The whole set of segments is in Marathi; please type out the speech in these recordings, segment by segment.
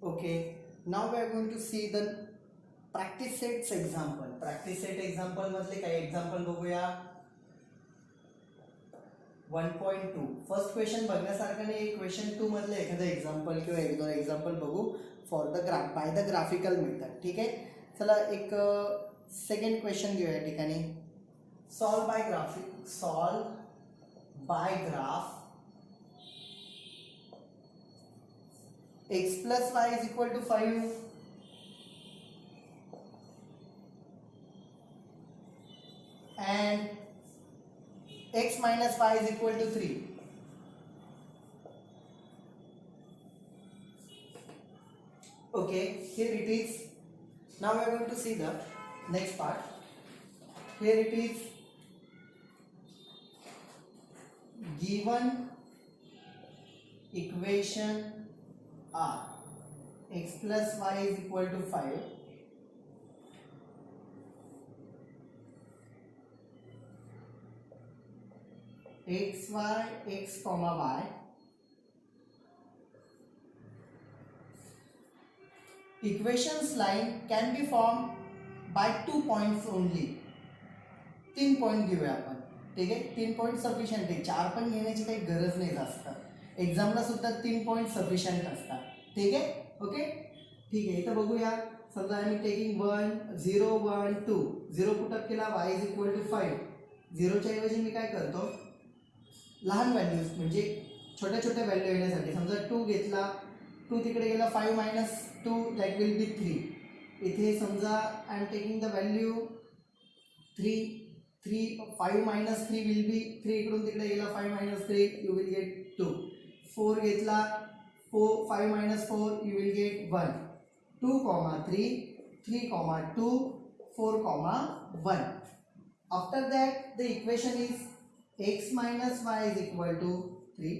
Okay, now we are going to see the practice sets example. Practice set example मधले काही example बघूया. 1.2 फर्स्ट क्वेश्चन बघण्यासारखं नाही. क्वेश्चन 2 मधले एखादं एक्झाम्पल किंवा एक दोन एक्झाम्पल बघू for the by the graphical method. ठीक आहे, चला एक सेकंड क्वेश्चन घेऊया या ठिकाणी. Solve by graph x plus y is equal to 5 and x minus y is equal to 3. Okay, here it is. Now we are going to see the next part. Here it is given equation are x plus y is equal to 5 x comma y equations line can be formed by 2 points only. 3 point घेऊया आपण. ठीक आहे, 3 पॉइंट सफिशियंट आहे. 4 पण घेण्याची काही गरज नाही जास्त. एक्झामला सुद्धा 3 पॉइंट सफिशियंट असतात. ठीक आहे, ओके ठीक आहे. इथं बघूया, समजा आम्ही टेकिंग 1 0 1 2 0 पुटअप केला y इज इक्वल टू 5. 0च्या ऐवजी मी काय करतो, लहान व्हॅल्यूज म्हणजे छोट्या छोट्या व्हॅल्यू येण्यासाठी समजा 2 घेतला, 2 तिकडे गेला, 5 मायनस 2 दॅट विल बी 3. इथे समजा I am taking the value 3 5 minus 3 will be 3 इकडून तिकडे गेला, 5 मायनस 3 यू विल गेट 2. 4 घेतला, 5 minus 4 you will gate 1. 2 3 3 2 4 1. After that the equation is x minus y is equal to 3.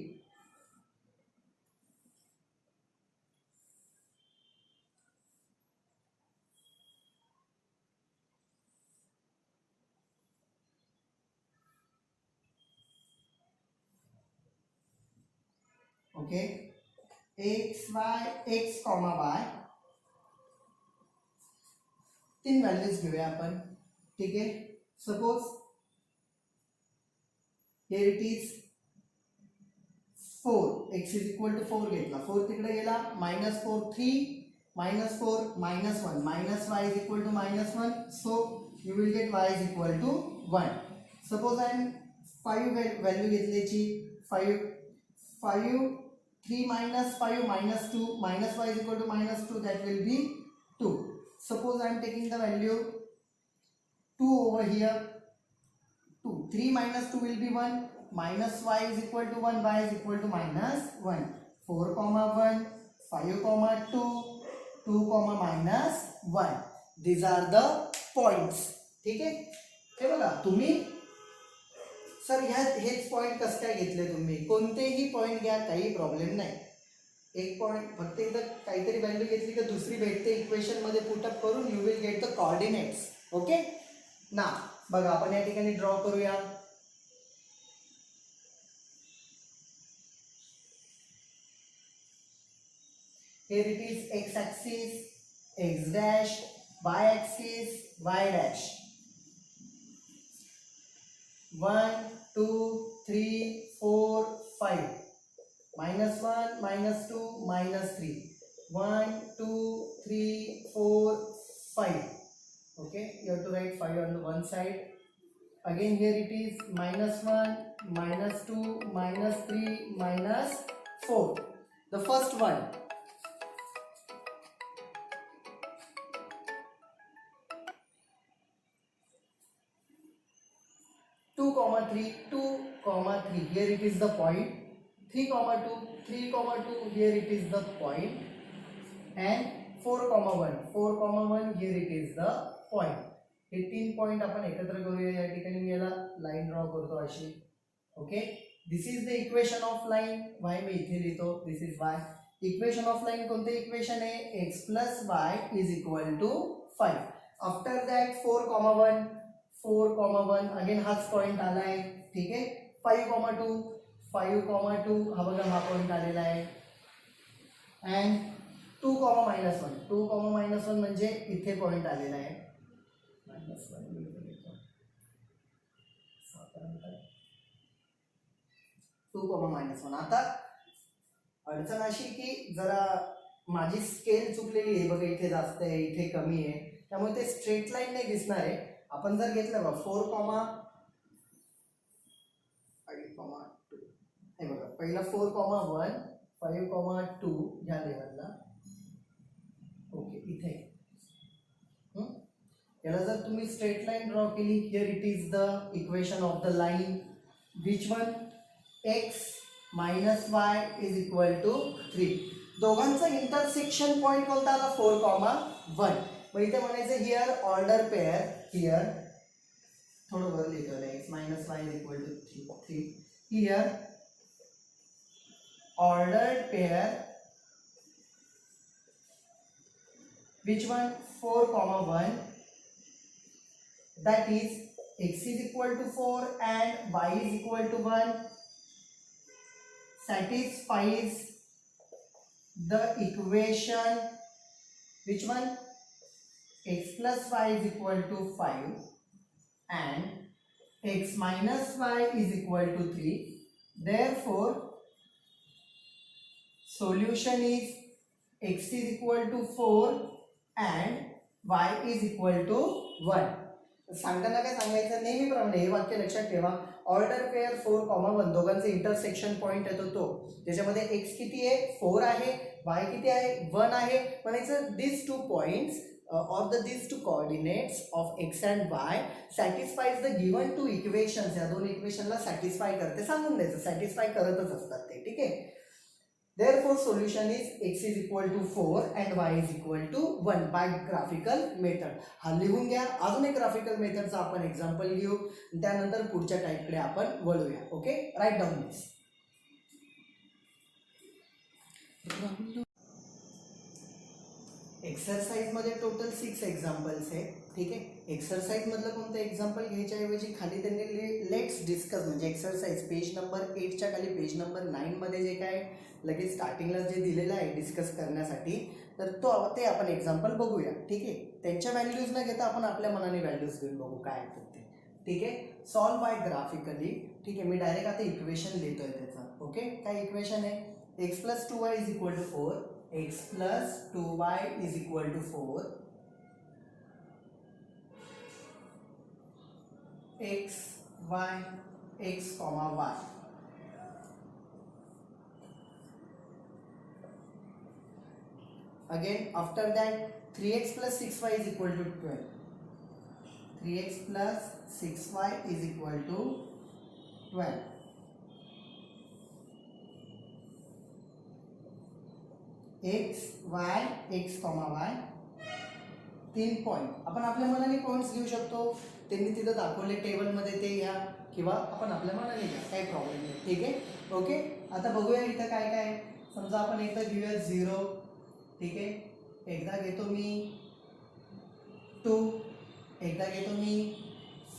Okay, x comma y 3 values घेऊया आपण. ठीक आहे, suppose here it is 4 x is equal to 4 घेतला, 4 तिकडे गेला, minus 4 3 minus 4 minus 1 minus y is equal to minus 1, so you will get y is equal to 1. suppose I am 5 value घेतल्याची 5 3 minus 5 minus 2 minus y is equal to minus 2, that will be 2. suppose I am taking the value 2 over here, 2 3 minus 2 will be 1, minus y is equal to 1, y is equal to minus 1. 4 1 5 2 2 minus 1, these are the points. ठीक आहे, हे बघा तुम्ही सर हेच पॉइंट कसं काय घेतले, तुम्ही कोणतेही पॉइंट घ्या, काही प्रॉब्लेम नाही. एक पॉइंट फक्त एकदा काहीतरी व्हॅल्यू घेतली तर दुसरी भेटते, इक्वेशन मध्ये पुटअप करून you will get the coordinates. Okay ना, बघा आपण या ठिकाणी ड्रॉ करूया. here it is x axis x dash, y axis y dash. 1 2 3 4 5 minus 1 minus 2 minus 3 1 2 3 4 5. okay, you have to write 5 on the one side. again here it is minus 1 minus 2 minus 3 minus 4. the first one, 2 3 here it is the point, 3 2 here it is the point, and 4 1 here it is the point. हे 3 पॉइंट आपण एकत्र करूया. या ठिकाणी मी याला लाईन ड्रॉ करतो अशी. Okay, this is the equation of line. y मी इथे लिहितो, this is y. Equation of line कोणते इक्वेशन आहे, x plus y is equal to 5. After that 4 1 again हाच पॉइंट आलाय. ठीक आहे, 5 2 हा बघा हा पॉइंट आलेला आहे. And 2 comma minus one, 2 comma minus one म्हणजे इथे पॉईंट आलेला आहे minus one, 2 comma minus one. आता अडचण अशी की जरा माझी स्केल चुकलेली आहे बघा, इथे जास्त आहे इथे कमी आहे, त्यामुळे ते स्ट्रेट लाईन नाही दिसणार आहे. आपण जर घेतलं बघा 4 कॉमा 5 कॉमा 2 हे बघा, पहिला 4 कॉमा 1 5 कॉमा 2 ह्या लेवलला, ओके इथे याला जर तुम्ही स्ट्रेट लाईन ड्रॉ केली, here it is the equation of the line which one x minus y is equal to 3. दोघांचा इंटरसेक्शन पॉईंट कोणता आला 4 कॉमा 1. मग इथे म्हणायचं हिअर ऑर्डर पेअर, हिअर थोडं वर लिहितो x minus y is equal to 3. Here order pair which one 4 comma 1, that is x is equal to 4 and y is equal to 1 satisfies the equation which one x plus y is equal to 5 and x minus y is equal to 3. Therefore solution is x is equal to 4 and y is equal to 1. सांगताना काय सांगायचं, नेहमीप्रमाणे हे वाक्य लक्षात ठेवा. ऑर्डर पेअर 4 कॉमा 1 दोघांचे इंटरसेक्शन पॉईंट येतो तो, त्याच्यामध्ये x किती आहे 4 आहे, y किती आहे 1 आहे. म्हणायचं this two points or these two coordinates of x and y satisfies the given two equations. या दोन इक्वेशनला सॅटिस्फाय करते, सांगून द्यायचं सॅटिस्फाय करतच असतात ते, ठीक आहे. Therefore solution is x is equal to 4 and y is equal to 1 by graphical method. हा लिहून घ्या. अजून एक ग्राफिकल मेथडचा आपण एक्झाम्पल घेऊ, त्यानंतर पुढच्या टाईपकडे आपण वळूया. ओके, राईट डाऊन दिस. एक्सरसाइज मध्ये टोटल 6 एक्झाम्पल्स आहेत, ठीक आहे. एक्सरसाइज मधलं कोणतं एक्झाम्पल घ्यायच्या ऐवजी खाली त्यांनी लेट्स डिस्कस म्हणजे एक्सरसाइज पेज नंबर 8 च्या खाली पेज नंबर 9 मध्ये जे काय लगेच स्टार्टिंगला जे दिलेलं आहे डिस्कस करण्यासाठी, तर ते आपण एक्झाम्पल बघूया, ठीक आहे. त्यांच्या व्हॅल्यूज न घेता आपण आपल्या मनाने व्हॅल्यूज घेऊन बघू काय आहेत ते, ठीक आहे. सॉल्व बाय ग्राफिकली, ठीक आहे. मी डायरेक्ट आता इक्वेशन लिहितोय त्याचा. ओके, काय इक्वेशन आहे x plus 2y is equal to 4, x plus 2y is equal to 4, x y x comma y. Again after that 3x plus 6y is equal to 12. 3x plus 6y is equal to 12. x y x comma y. 3 point आपण आपल्या मनाने पॉइंट्स घेऊ शकतो, त्यांनी तिथं दाखवले टेबलमध्ये ते घ्या किंवा आपण आपल्या मनाने घ्या, काही प्रॉब्लेम नाही, ठीक आहे. ओके, आता बघूया इथं काय काय. समजा आपण एकदा घेऊया 0, ठीक आहे. एकदा घेतो मी 2, एकदा घेतो मी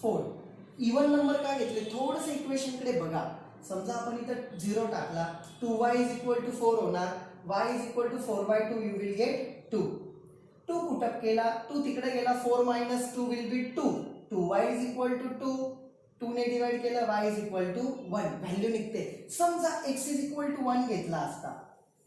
4. इवन नंबर का घेतले, थोडंसं इक्वेशनकडे बघा. समजा आपण इथं 0 टाकला, 2y इज इक्वल टू 4 होणार, y is equal to 4/2, you will get 2. 2 put up केला, 2 तिकडे गेला, 4 minus 2 will be 2. 2y is equal to 2, 2 ने डिवाइड केलं, y is equal to 1, value निघते. समजा x इज इक्वल टू 1 घेतला असता,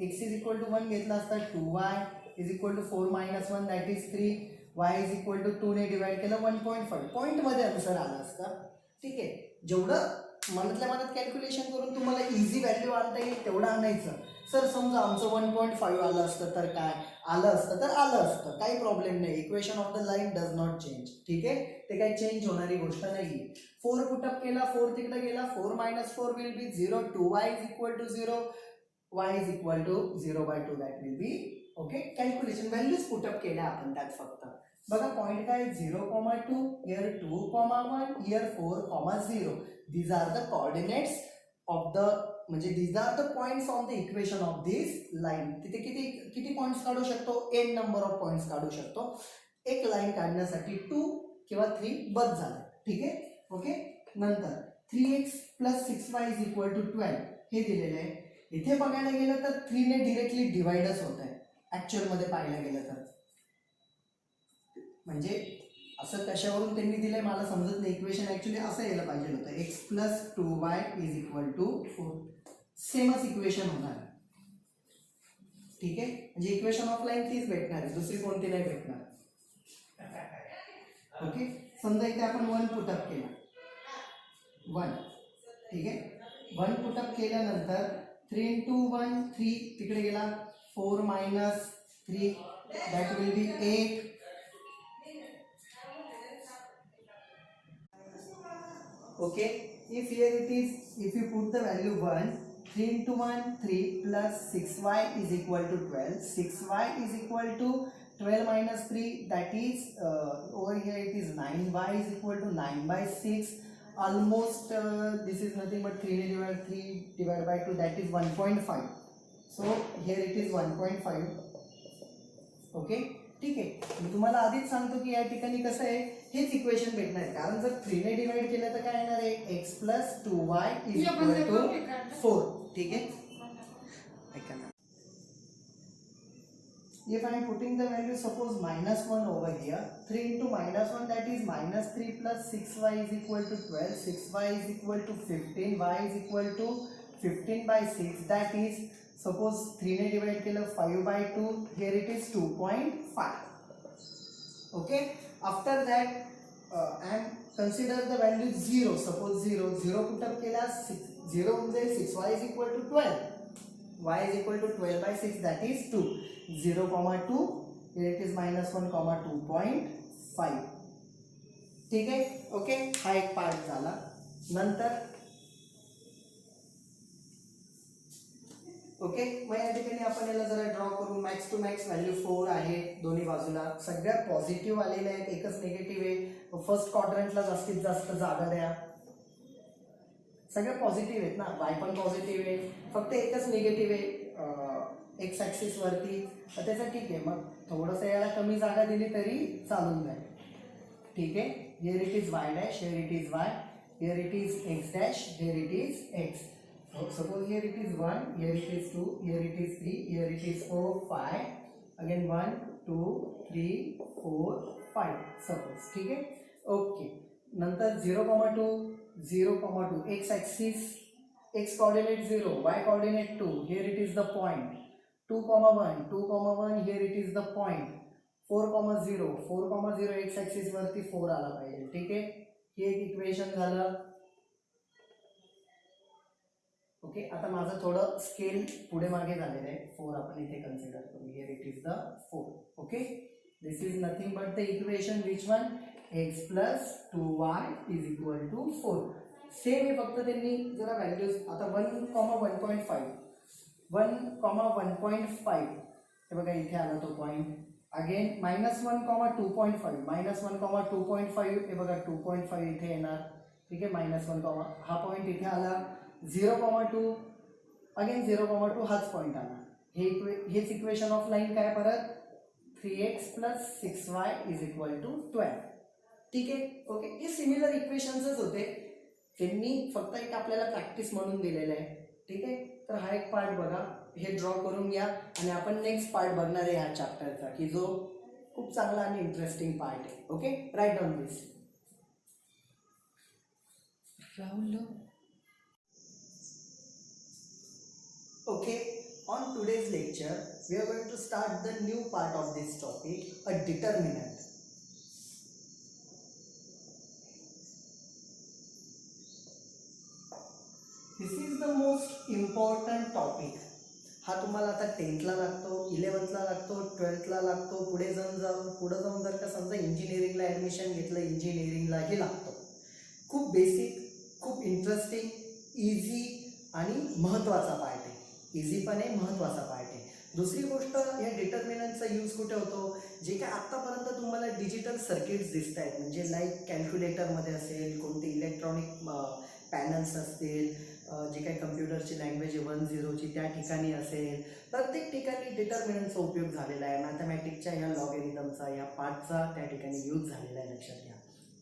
x इज इक्वल टू 1 घेतला असता, 2y is equal to 4 minus 1 that is 3, y is equal to 2 ने डिवाइड केलं 1.5, पॉईंटमध्ये आन्सर आला असता, ठीक आहे. जेवढं मनातल्या मनात कॅल्क्युलेशन करून तुम्हाला इझी व्हॅल्यू आणता येईल तेवढं आणायचं. सर समजा आमचं 1.5 आलं असतं तर काय आलं असतं, तर आलं असतं, काही प्रॉब्लेम नाही. Equation of the line does not change, ठीक आहे. ते काही चेंज होणारी गोष्ट नाही. 4 पुटअप केला, 4 तिकडे गेला, 4 minus 4 will be 0, 2y is equal to 0, y is equal to 0/2 that will be. Okay, calculation values put up केल्या आपण त्यात फक्त. बघा पॉईंट काय 0,2, here 2,1, here 4,0. These are the coordinates of the म्हणजे these are the points of the equation of this line. तिथे किती पॉइंट्स काढू शकतो, n नंबर ऑफ पॉइंट्स काढू शकतो. एक लाईन काढण्यासाठी 2 किंवा 3 बस झालं, ठीक आहे. ओके, नंतर 3x plus 6y is equal to 12 हे दिलेलं आहे. इथे बघायला गेलं तर 3 ने डिरेक्टली डिवाइडच होत आहे, ॲक्च्युअलमध्ये पाहायला गेलं तर. म्हणजे असं कशावरून त्यांनी दिलंय मला समजत नाही. इक्वेशन ॲक्च्युली असं यायला पाहिजे होतं, x plus 2y is equal to 4. सेमच इक्वेशन होणार. ठीक आहे, म्हणजे इक्वेशन ऑफ लाईन तीच भेटणार आहे, दुसरी कोणती नाही भेटणार. ओके, समजा इथे आपण 1 पुटअप केला, 1. ठीक आहे, 1 पुटअप केल्यानंतर 3 into 1 3 तिकडे गेला, 4 minus 3 that will be 8. Okay, if here it is, if you put the value 1, 3 into 1 3 plus 6y is equal to 12. 6y is equal to 12 minus 3, that is over here it is 9y is equal to 9 by 6. Almost this is nothing but 3 divided by 2, that is 1.5. So here it is 1.5. Okay, ठीक आहे. मी तुम्हाला आधीच सांगतो की या ठिकाणी कसं आहे, हेच इक्वेशन भेटणार आहे, कारण जर 3 ने डिवाइड केलं तर काय येणार आहे, x plus 2y is equal to 4. ठीक आहे, ऐका ना. If I am putting the value, suppose -1 over here, 3 into -1, that is -3 plus 6y is equal to 12. 6y is equal to 15. Y is equal to 15 by 6. That is, suppose 3 ने डिवाइड केलं 5 by 2. Here it is 2.5. Okay. After that, I am consider the value 0. Suppose 0 put up केला, 0 म्हणजे 6y is equal to 12. Y is equal to 12 by 6, that is 2. 0, 2, here it is -1, 2.5. ठीक आहे. ओके, हा एक पार्ट झाला. नंतर ओके, मग या ठिकाणी आपण याला जरा ड्रॉ करू. मॅक्स टू मॅक्स व्हॅल्यू 4 आहे दोन्ही बाजूला. सगळ्या पॉझिटिव्ह आलेल्या आहेत, एकच निगेटिव्ह आहे. फर्स्ट क्वाड्रंटला जास्तीत जास्त जागा द्या. सगळे पॉझिटिव्ह आहेत ना, वाय पण पॉझिटिव्ह आहे, फक्त एकच निगेटिव्ह आहे एक्स ॲक्सिस वरती. तर त्याचं ठीक आहे, मग थोडंसं याला कमी जागा दिली तरी चालून जाईल. ठीक आहे, here it is why dash, here it is why, here it is x dash, here it is x. Suppose here it is 1, here it is 2, here it is 3, here it is 4, 5, again 1, 2, 3, 4, 5. Suppose. ठीक है. ओके, नंतर 0,2, 0,2 x axis, x coordinate 0, y coordinate 2, here it is the point. 2,1, 2,1, here it is the point. 4,0, 4,0 x axis वरती 4 आला पाहिजे. ठीक आहे, हे एक इक्वेशन झालं. ओके, आता माझं थोडं स्केल पुढे मागे झालेलं आहे. 4 आपण इथे कन्सिडर करू. Here it is the 4. Okay, this is nothing but the equation which one, x plus 2y is equal to 4. Same आहे, फक्त त्यांनी जरा व्हॅल्यूज आता 1,1.5, 1,1.5 हे बघा इथे आला तो पॉईंट. अगेन -1,2.5, -1,2.5 हे बघा 2.5 इथे येणार. ठीक आहे, -1, हा पॉईंट इथे आला. 0,2 अगेन 0,2 हाच पॉईंट आला. हेच इक्वेशन ऑफ लाईन काय परत, 3x plus 6y is equal to 12. ठीक आहे. ओके, हे सिमिलर इक्वेशन्सच होते, त्यांनी फक्त एक आपल्याला प्रॅक्टिस म्हणून दिलेलं आहे. ठीक आहे, तर हा एक पार्ट बघा, हे ड्रॉ करून घ्या आणि आपण नेक्स्ट पार्ट बघणार आहे ह्या चॅप्टरचा, की जो खूप चांगला आणि इंटरेस्टिंग पार्ट आहे. Okay, right down this. Rahul. Okay, on today's lecture we are going to start the new part of this topic, a determinant. This is the most important topic. हा तुम्हाला आता 10th ला लागतो, 11th ला लागतो, 12th ला लागतो, पुढे जाऊन जर का समजा इंजिनिअरिंगला ॲडमिशन घेतलं, इंजिनिअरिंगलाही लागतो. खूप बेसिक, खूप इंटरेस्टिंग, इझी आणि महत्त्वाचा पार्ट आहे. इझी पण आहे, महत्त्वाचा पार्ट आहे. दुसरी गोष्ट, या डिटर्मिनंटचा यूज कुठे होतो, जे काय आत्तापर्यंत तुम्हाला डिजिटल सर्किट्स दिसत आहेत, म्हणजे लाईक कॅल्क्युलेटरमध्ये असेल, कोणते इलेक्ट्रॉनिक पॅनल्स असतील, जे काही कम्प्युटरची लँग्वेज 1-0ची त्या ठिकाणी असेल, प्रत्येक ठिकाणी डिटर्मिनंटचा उपयोग झालेला आहे. मॅथमॅटिक्सच्या ह्या लॉगॅरिथमचा, या पार्टचा त्या ठिकाणी यूज झालेला आहे, लक्षात घ्या.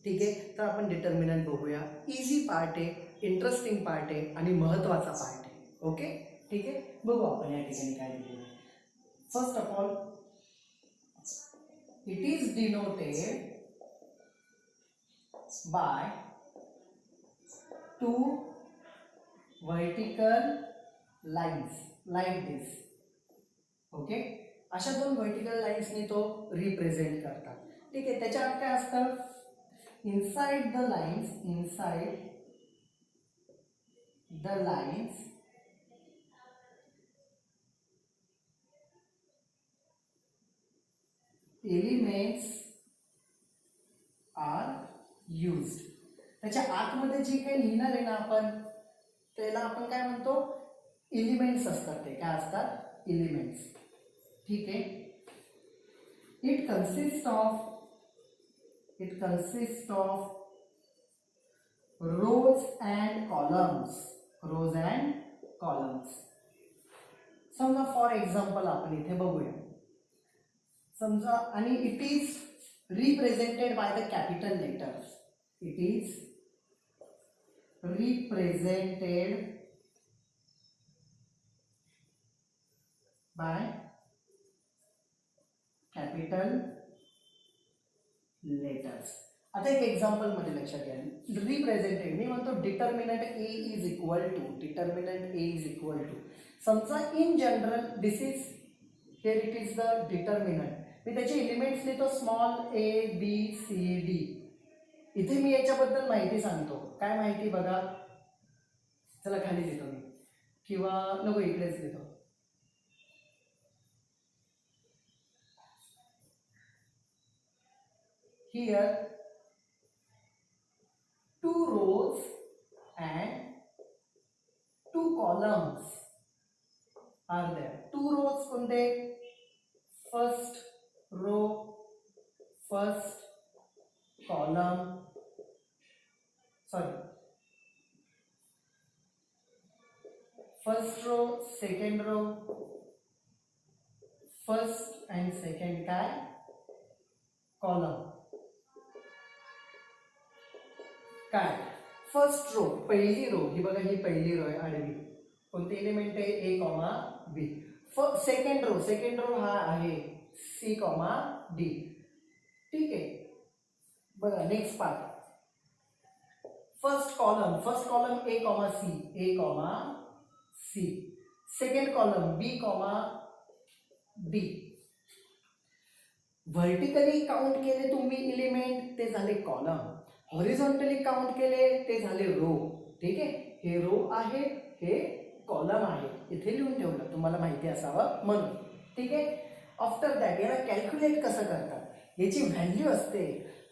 ठीक आहे, तर आपण डिटर्मिनंट बघूया. इझी पार्ट आहे, इंटरेस्टिंग पार्ट आहे आणि महत्त्वाचा पार्ट आहे. ओके, ठीक आहे, बघू आपण या ठिकाणी काय दिलेलं आहे. First of all, it is denoted by two vertical lines like this. Okay, अशा दोन वर्टिकल लाइन्सनी तो रिप्रेझेंट करतात. ठीक आहे, त्याच्या आत काय असतं, inside the lines elements are used. त्याच्या आतमध्ये जे काही लिहिणार आहे ना आपण, त्याला आपण काय म्हणतो, एलिमेंट्स असतात. ते काय असतात, एलिमेंट्स. ठीक आहे, it consist of rows and columns. समजा फॉर एक्झाम्पल आपण इथे बघूया. समजा, आणि it is represented by the capital letters. It is represented by capital letters. आता एक एक्झाम्पल मध्ये लक्षात घ्या. रिप्रेझेंटेड मी म्हणतो determinant A is equal to. समजा in general this is here, it is the determinant. मी त्याचे एलिमेंट्स लिहितो small A B C D. इथे मी याच्याबद्दल माहिती सांगतो. काय माहिती बघा, चला खाली लिहितो मी, किंवा नको इकडेच लिहितो. Here 2 rows and 2 columns are there. 2 rows कोणते, first row, first column, first row, second row, first and second काय, column. काय, फर्स्ट रो, पहिली रो, ही बघा, ही पहिली रो आहे आडवी. कोणते एलिमेंट आहे, A comma B. Second row हा आहे सी कॉमा डी. ठीक आहे, बघा next part. First column A comma C. Second column B comma D. Vertically count केले तुम्ही एलिमेंट, ते झाले कॉलम. हॉरिझॉन्टली काउंट केले, ते झाले रो. ठीक आहे, हे रो आहे, हे कॉलम आहे. इथे लिहून ठेवलं, तुम्हाला माहिती असावं म्हणून. ठीक आहे, आफ्टर दॅट याला कॅल्क्युलेट कसं करतात, याची व्हॅल्यू असते.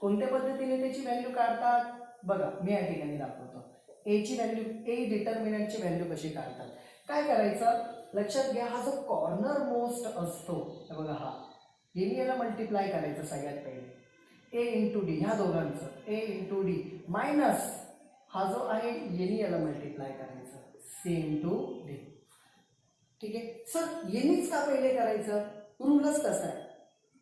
कोणत्या पद्धतीने त्याची व्हॅल्यू काढतात बघा, मी या ठिकाणी दाखवतो. एची व्हॅल्यू, ए डिटर्मिनंटची व्हॅल्यू कशी काढतात. काय करायचं, लक्षात घ्या, हा जो कॉर्नर मोस्ट असतो बघा, हा याला मल्टिप्लाय करायचं सगळ्यात पहिले. ए इंटू डी, ह्या दोघांचं ए इंटू डी मायनस हा जो आहे याला मल्टिप्लाय करायचं सी इंटू डी. ठीक आहे सर, येणीच का पहिले करायचं, रूलच कसा आहे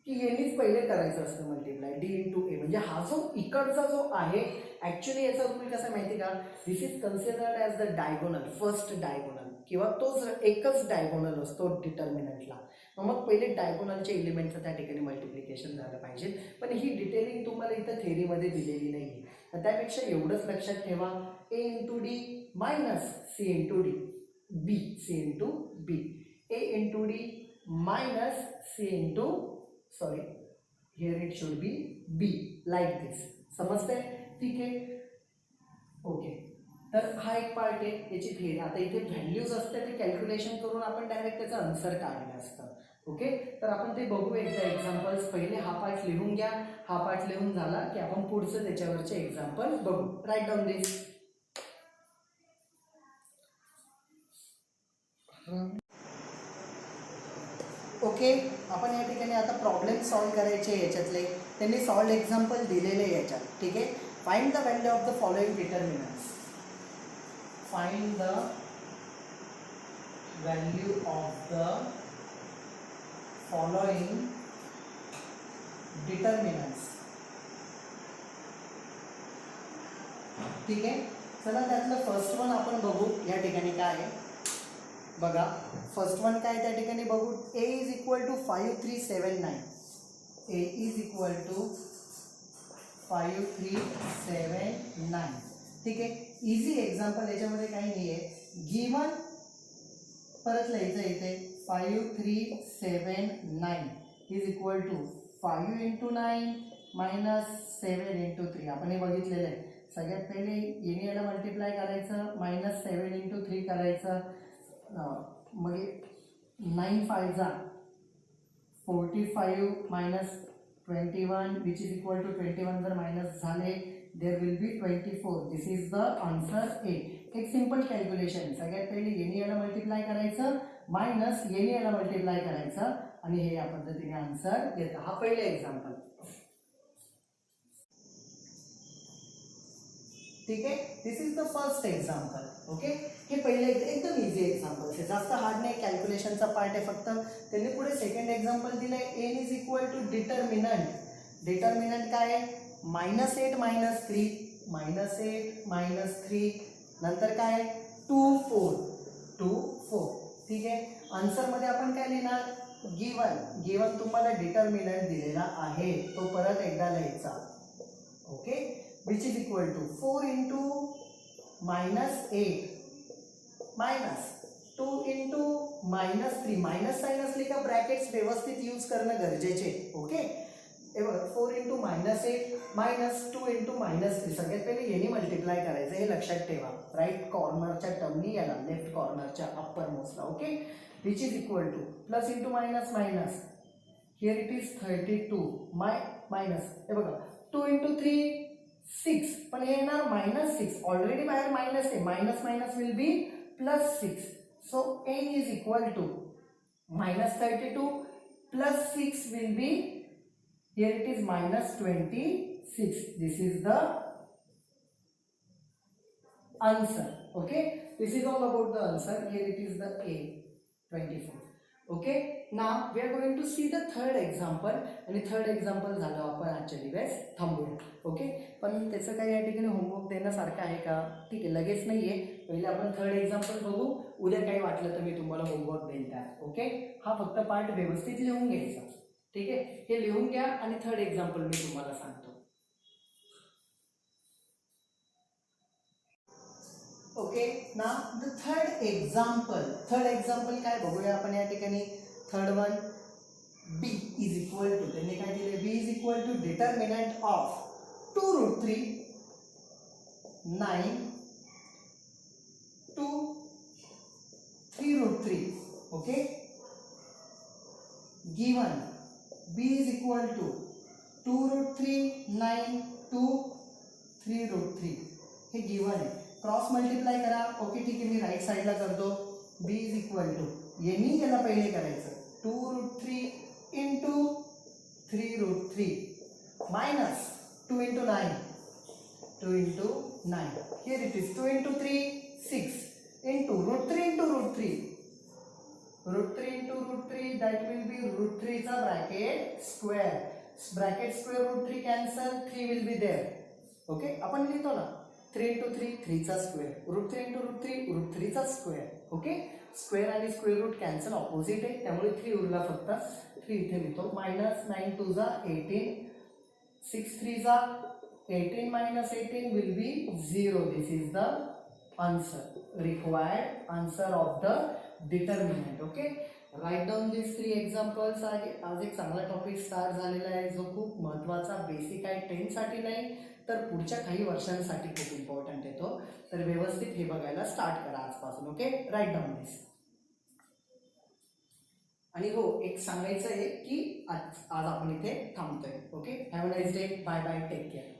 की येणीच पहिले करायचं असतं मल्टिप्लाय डी इंटू ए. म्हणजे हा जो इकडचा जो आहे, ॲक्च्युली याचा रूल कसा माहिती का, this is considered as the diagonal, first diagonal, किंवा तोच एकच डायगोनल असतो डिटर्मिनंटला. मग पहिले डायगोनलचे एलिमेंटचं त्या ठिकाणी मल्टिप्लिकेशन झालं पाहिजे. पण ही डिटेलिंग तुम्हाला इथं थेअरीमध्ये दिलेली नाही आहे. तर त्यापेक्षा एवढंच लक्षात ठेवा, A into D minus C into D, B C into B, A into D minus C into, sorry here it should be B, like this. समजतंय, ठीक आहे, ओके. तर हा एक पार्ट आहे याची थिअरी. आता इथे व्हॅल्यूज असते, ते कॅल्क्युलेशन करून आपण डायरेक्ट त्याचं आन्सर काढलं असतं. ओके, तर आपण ते बघू एकदा एक्झाम्पल्स. पहिले हा पार्ट लिहून घ्या. हा पार्ट लिहून झाला की आपण पुढचं त्याच्यावरचे एक्झाम्पल बघू. राईट डाऊन दिस. ओके, आपण या ठिकाणी आता प्रॉब्लेम सॉल्व्ह करायचे याच्यातले. त्यांनी सॉल्व्ह एक्झाम्पल दिलेले याच्यात. ठीक आहे, find the value of the following determinants. Find the value of the following determinants. ठीक आहे, चला त्यातलं फर्स्ट वन आपण बघू. या ठिकाणी काय आहे, बघा फर्स्ट वन काय त्या ठिकाणी बघू. A is equal to 5379. A is equal to 5379. ठीक आहे. इझी एक्झाम्पल याच्यामध्ये काही नाही आहे. गिवन परत लिहायचं इथे 5379 is equal to 5 into 9 minus 7 into 3. आपण हे बघितलेलं आहे. सगळ्यात पहिले येणे याला मल्टिप्लाय करायचं, मायनस 7 इंटू 3 करायचं, मग 9 5 जा 45 minus 21 which is equal to 21 जर मायनस झाले there will be 24. This is the answer A. एक सिंपल कॅल्क्युलेशन. सगळ्यात पहिले येणे याला मल्टिप्लाय करायचं, मायनस येणे याला मल्टिप्लाय करायचं आणि हे या पद्धतीने आन्सर देतं. हा पहिला एक्झाम्पल. ठीक आहे. This is the first example. Okay. हे पहिले एकदम इझी एक्झाम्पल आहे, जास्त हार्ड नाही. कॅल्क्युलेशनचा पार्ट आहे फक्त. त्यांनी पुढे सेकंड एक्झाम्पल दिलं आहे. N is equal to determinant. Determinant काय आहे? -8 - 3 -8 - 3 नंतर काय 2 4 2 4. ठीक आहे. आन्सरमध्ये आपण काय लिहिणार? गिवन तुम्हाला डिटर्मिनंट दिलेला आहे तो परत एकदा लिहायचा. Okay. Which is equal to 4 into -8 minus 2 into -3. Minus sign असली का ब्रॅकेट्स व्यवस्थित यूज करणं गरजेचे. ओके. 4 into -8 minus 2 into -3. सगळ्यात पहिले यांनी मल्टिप्लाय करायचं हे लक्षात ठेवा. राईट कॉर्नरच्या टर्मनी याला लेफ्ट कॉर्नरच्या अप्पर मोस्टला. Okay. Which is equal to plus into minus minus here it is 32 minus हे बघा 2 इंटू 3 6 पण हे येणार -6. ऑलरेडी बाहेर मायनस आहे. Minus minus will be +6. So n is equal to -32 +6 will be here it is -26. this is the answer. Okay. This is all about the answer. Here it is the A 24. Okay. Now we are going to see the third example. आणि थर्ड एक्झाम्पल झालं आपण आजच्या दिवस थांबूया. ओके. पण त्याचं काही या ठिकाणी होमवर्क देण्यासारखं आहे का? ठीक आहे. लगेच नाही आहे. पहिले आपण थर्ड एक्झाम्पल बघू. उद्या काही वाटलं तर मी तुम्हाला होमवर्क देईल त्या. ओके. हा फक्त पार्ट व्यवस्थित लिहून घ्यायचा. ठीक आहे. हे लिहून घ्या आणि थर्ड एक्झाम्पल मी तुम्हाला सांगतो. ओके. ना द थर्ड एक्झाम्पल काय बघूया आपण या ठिकाणी. Third one B is equal to त्यांनी काय दिले? B is equal to determinant of 2√3 9 2 3√3. Okay. Given b is equal to 2√3 9 2 3√3. हे गिवन आहे. क्रॉस मल्टिप्लाय करा. ओके. ठीक आहे. मी राईट साईडला करतो. b इज इक्वल टू यांनी याला पहिले करायचं 2√3 into 3√3 minus 2 into 9 2 into 9. Here it is 2 into 3 6 into √3 into √3 √3 into √3 that will be √3 चा bracket square √3 cancel 3 will be there. Okay. आपण लिहितो ना 3 into 3 3 चा स्क्वेअर √3 into √3 √3 चा स्क्वेअर. ओके. स्क्वेअर आणि स्क्वेअर रूट कॅन्सल ऑपोजिट आहे त्यामुळे 3 उरला फक्त. 3 इथे लिहितो. -9 2 जा 18 6 3 जा 18 minus 18 will be 0. This is the answer, required answer of the determinant. Okay, write down these 3 examples. आज एक चांगला टॉपिक स्टार्ट झालेला आहे जो खूप महत्त्वाचा बेसिक आहे 10 साठी नाही तर पुढच्या काही वर्षांसाठी खूप इम्पॉर्टंट आहे तो. तर व्यवस्थित हे बघायला स्टार्ट करा आजपासून. ओके. Right down this. आणि हो एक सांगायचं आहे की आज आपण इथे थांबतोय. Okay. Have a nice day. Bye bye. Take care.